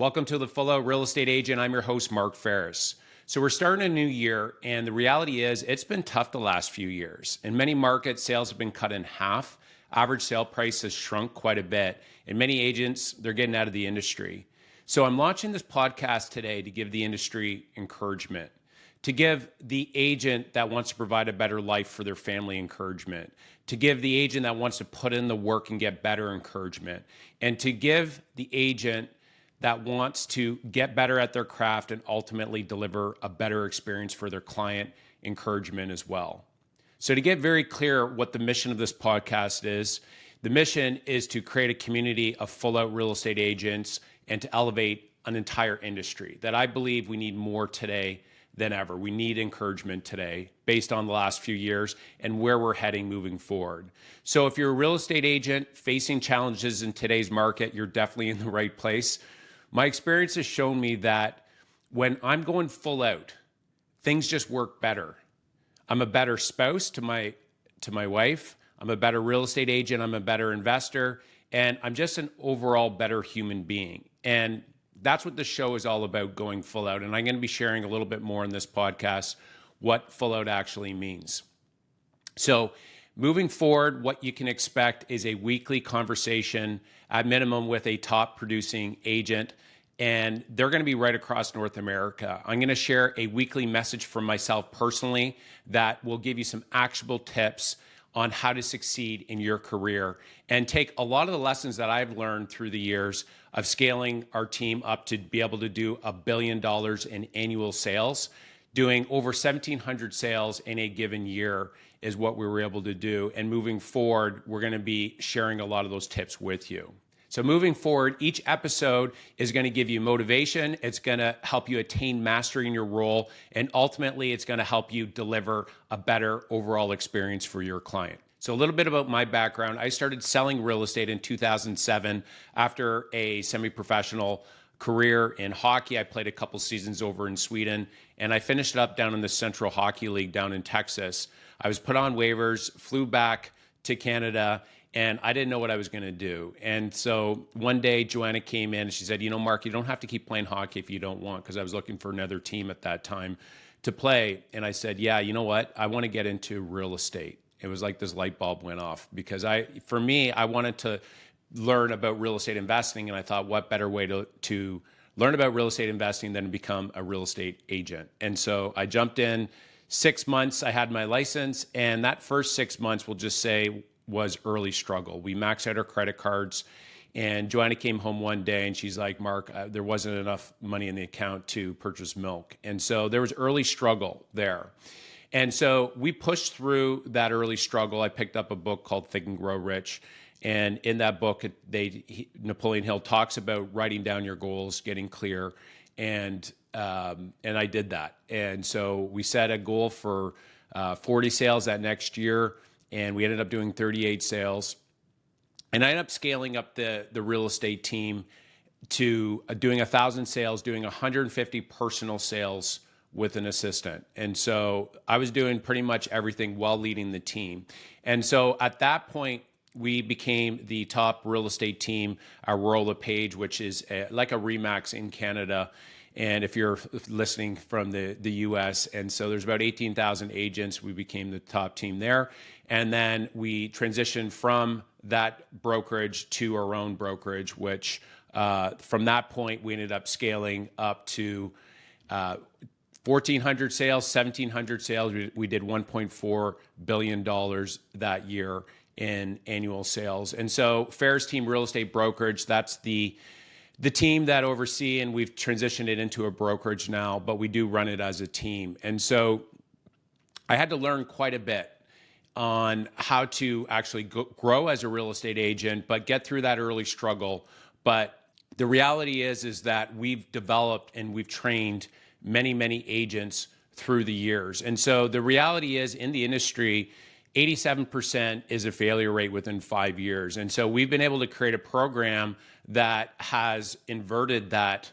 Welcome to the Full Out Real Estate Agent. I'm your host, Mark Faris. So we're starting a new year, and the reality is it's been tough the last few years. In many markets, sales have been cut in half. Average sale price has shrunk quite a bit, and many agents, they're getting out of the industry. So I'm launching this podcast today to give the industry encouragement, to give the agent that wants to provide a better life for their family encouragement, to give the agent that wants to put in the work and get better encouragement, and to give the agent that wants to get better at their craft and ultimately deliver a better experience for their client encouragement as well. So to get very clear what the mission of this podcast is, the mission is to create a community of full-out real estate agents and to elevate an entire industry that I believe we need more today than ever. We need encouragement today based on the last few years and where we're heading moving forward. So if you're a real estate agent facing challenges in today's market, you're definitely in the right place. My experience has shown me that when I'm going full out, things just work better. I'm a better spouse to my wife. I'm a better real estate agent. I'm a better investor. And I'm just an overall better human being. And that's what the show is all about, going full out. And I'm going to be sharing a little bit more in this podcast what full out actually means. So moving forward, what you can expect is a weekly conversation at minimum with a top producing agent, and they're going to be right across North America. I'm going to share a weekly message from myself personally that will give you some actionable tips on how to succeed in your career and take a lot of the lessons that I've learned through the years of scaling our team up to be able to do $1 billion in annual sales. Doing over 1,700 sales in a given year is what we were able to do. And moving forward, we're going to be sharing a lot of those tips with you. So moving forward, each episode is going to give you motivation. It's going to help you attain mastery in your role. And ultimately, it's going to help you deliver a better overall experience for your client. So a little bit about my background. I started selling real estate in 2007 after a semi-professional career in hockey. I played a couple seasons over in Sweden, and I finished up down in the Central Hockey League down in Texas. I was put on waivers, flew back to Canada, and I didn't know what I was going to do. And so one day Joanna came in and she said, Mark, you don't have to keep playing hockey if you don't want, because I was looking for another team at that time to play. And I said, yeah, you know what? I want to get into real estate. It was like this light bulb went off because I wanted to learn about real estate investing. And I thought, what better way to learn about real estate investing than to become a real estate agent? And so I jumped in. 6 months, I had my license. And that first 6 months, we'll just say, was early struggle. We maxed out our credit cards. And Joanna came home one day and she's like, Mark, there wasn't enough money in the account to purchase milk. And so there was early struggle there. And so we pushed through that early struggle. I picked up a book called Think and Grow Rich. And in that book, Napoleon Hill talks about writing down your goals, getting clear, and I did that. And so we set a goal for 40 sales that next year, and we ended up doing 38 sales. And I ended up scaling up the real estate team to doing 1,000 sales, doing 150 personal sales with an assistant. And so I was doing pretty much everything while leading the team. And so at that point, we became the top real estate team, our Royal LePage, which is like a Remax in Canada. And if you're listening from the US, and so there's about 18,000 agents, we became the top team there. And then we transitioned from that brokerage to our own brokerage, which from that point, we ended up scaling up to 1,400 sales, 1,700 sales. We did $1.4 billion that year in annual sales. And so Faris Team Real Estate Brokerage, that's the team that oversee, and we've transitioned it into a brokerage now, but we do run it as a team. And so I had to learn quite a bit on how to actually grow as a real estate agent, but get through that early struggle. But the reality is that we've developed and we've trained many, many agents through the years. And so the reality is in the industry, 87% is a failure rate within 5 years. And so we've been able to create a program that has inverted that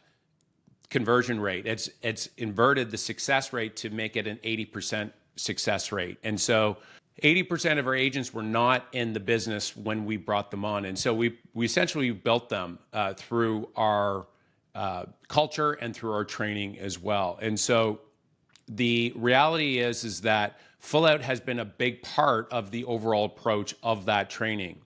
conversion rate. It's inverted the success rate to make it an 80% success rate. And so 80% of our agents were not in the business when we brought them on. And so we essentially built them through our culture and through our training as well. And so the reality is that full out has been a big part of the overall approach of that training.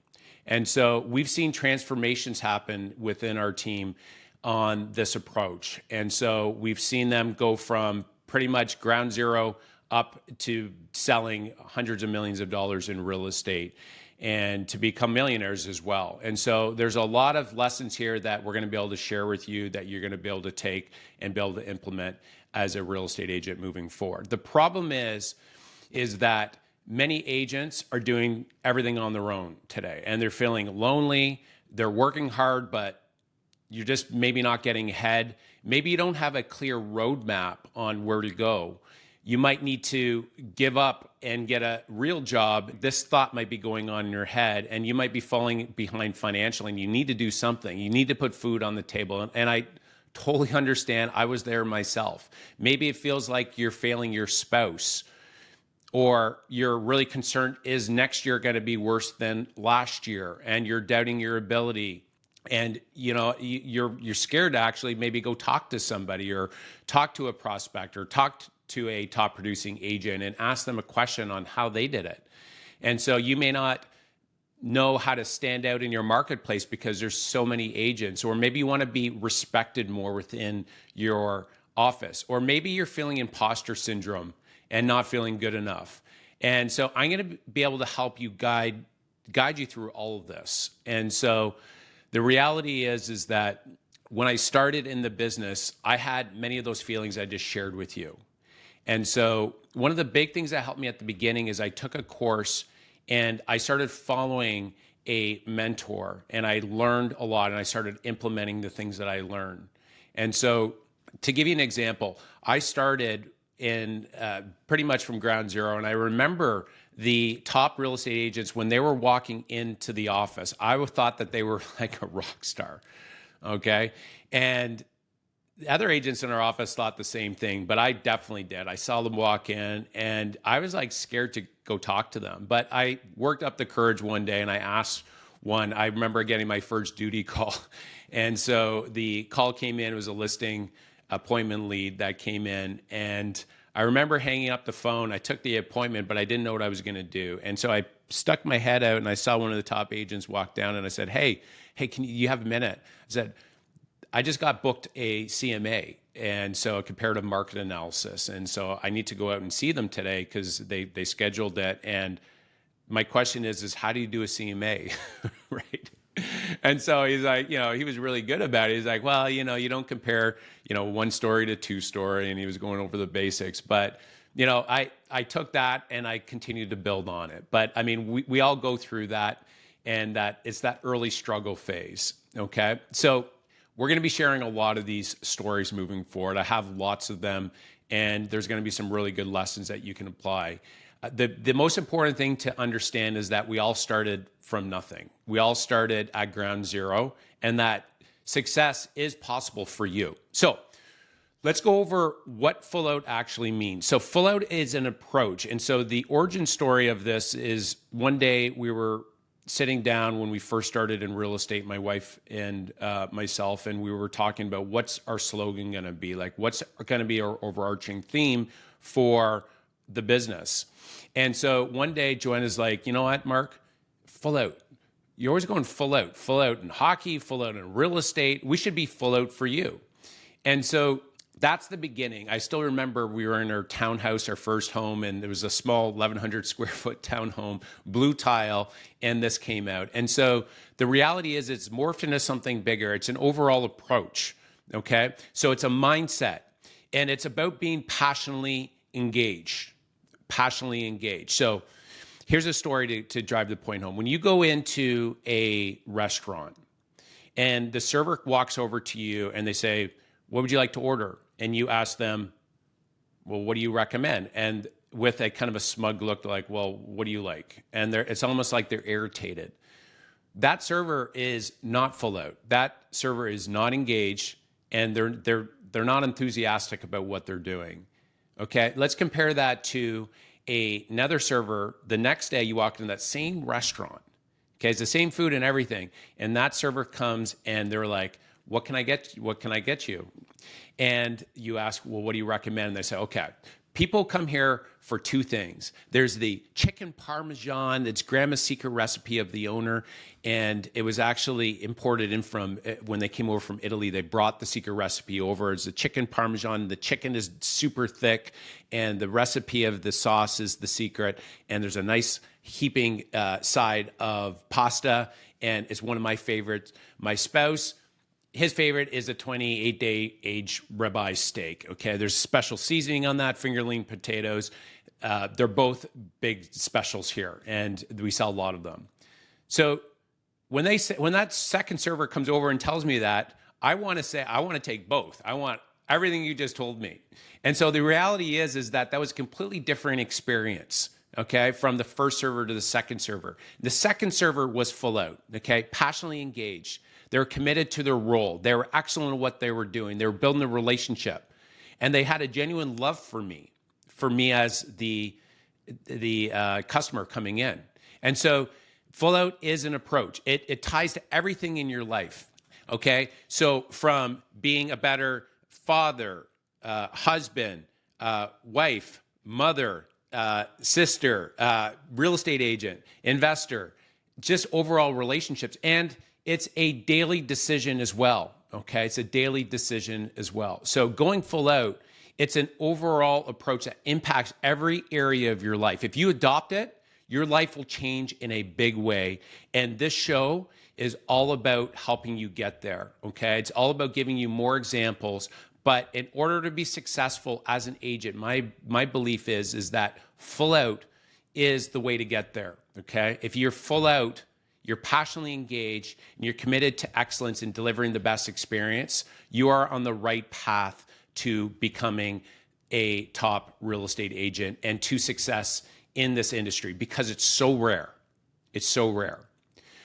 And so we've seen transformations happen within our team on this approach. And so we've seen them go from pretty much ground zero up to selling hundreds of millions of dollars in real estate and to become millionaires as well. And so there's a lot of lessons here that we're going to be able to share with you that you're going to be able to take and be able to implement as a real estate agent moving forward. The problem is that many agents are doing everything on their own today, and they're feeling lonely. They're working hard, but you're just maybe not getting ahead. Maybe you don't have a clear roadmap on where to go. You might need to give up and get a real job. This thought might be going on in your head, and you might be falling behind financially, and you need to do something. You need to put food on the table. And I totally understand. I was there myself. Maybe it feels like you're failing your spouse, or you're really concerned, is next year going to be worse than last year? And you're doubting your ability. And you're scared to actually maybe go talk to somebody, or talk to a prospect, or talk to a top producing agent and ask them a question on how they did it. And so you may not know how to stand out in your marketplace because there's so many agents, or maybe you want to be respected more within your office, or maybe you're feeling imposter syndrome and not feeling good enough. And so I'm going to be able to help you guide you through all of this. And so the reality is that when I started in the business, I had many of those feelings I just shared with you. And so one of the big things that helped me at the beginning is I took a course and I started following a mentor, and I learned a lot, and I started implementing the things that I learned. And so to give you an example, I started in pretty much from ground zero. And I remember the top real estate agents, when they were walking into the office, I thought that they were like a rock star, okay? And the other agents in our office thought the same thing, but I definitely did. I saw them walk in, and I was like scared to go talk to them. But I worked up the courage one day, and I asked one. I remember getting my first duty call. And so the call came in, it was a listing appointment lead that came in, and I remember hanging up the phone. I took the appointment, but I didn't know what I was going to do. And so I stuck my head out, and I saw one of the top agents walk down, and I said, hey, can you have a minute? I said, I just got booked a CMA, and so a comparative market analysis. And so I need to go out and see them today because they scheduled it. And my question is how do you do a CMA, right? And so he's like, he was really good about it. He's like, well, you don't compare, one story to two story. And he was going over the basics. But, I took that and I continued to build on it. But I mean, we all go through that, and that it's that early struggle phase. Okay. So we're going to be sharing a lot of these stories moving forward. I have lots of them, and there's going to be some really good lessons that you can apply. The most important thing to understand is that we all started from nothing. We all started at ground zero, and that success is possible for you. So let's go over what full out actually means. So full out is an approach. And so the origin story of this is one day we were sitting down when we first started in real estate, my wife and myself, and we were talking about what's our slogan going to be, like what's going to be our overarching theme for the business. And so one day Joanna's like, you know what, Mark, full out. You're always going full out in hockey, full out in real estate. We should be full out for you. And so that's the beginning. I still remember we were in our townhouse, our first home, and there was a small 1,100 square foot townhome, blue tile, and this came out. And so the reality is it's morphed into something bigger. It's an overall approach, okay? So it's a mindset, and it's about being passionately engaged. So here's a story to drive the point home. When you go into a restaurant and the server walks over to you and they say, what would you like to order? And you ask them, well, what do you recommend? And with a kind of a smug look, like, well, what do you like? And it's almost like they're irritated. That server is not full out. That server is not engaged, and they're not enthusiastic about what they're doing. Okay, let's compare that to another server. The next day you walk into that same restaurant. Okay, it's the same food and everything. And that server comes and they're like, what can I get you? And you ask, well, what do you recommend? And they say, okay, people come here for two things. There's the chicken parmesan, that's grandma's secret recipe of the owner. And it was actually imported in from, when they came over from Italy, they brought the secret recipe over. It's the chicken parmesan. The chicken is super thick and the recipe of the sauce is the secret. And there's a nice heaping side of pasta. And it's one of my favorites. My spouse, his favorite is a 28-day aged ribeye steak. Okay, there's special seasoning on that, fingerling potatoes. They're both big specials here, and we sell a lot of them. So when that second server comes over and tells me that, I want to take both. I want everything you just told me. And so the reality is that was a completely different experience. Okay, from the first server to the second server. The second server was full out. Okay, passionately engaged. They were committed to their role. They were excellent at what they were doing. They were building a relationship. And they had a genuine love for me as the customer coming in. And so full out is an approach. It ties to everything in your life, okay? So from being a better father, husband, wife, mother, sister, real estate agent, investor, just overall relationships. And it's a daily decision as well, okay? It's a daily decision as well. So going full out, it's an overall approach that impacts every area of your life. If you adopt it, your life will change in a big way. And this show is all about helping you get there, okay? It's all about giving you more examples. But in order to be successful as an agent, my belief is that full out is the way to get there, okay? If you're full out, you're passionately engaged, and you're committed to excellence in delivering the best experience, you are on the right path to becoming a top real estate agent and to success in this industry because it's so rare. It's so rare.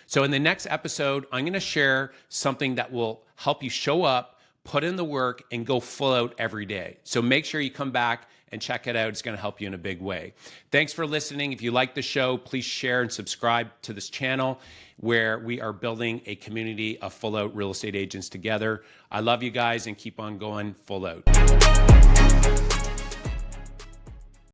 So in the next episode, I'm going to share something that will help you show up, put in the work, and go full out every day. So make sure you come back and check it out. It's going to help you in a big way. Thanks for listening. If you like the show, please share and subscribe to this channel where we are building a community of full out real estate agents together. I love you guys and keep on going full out.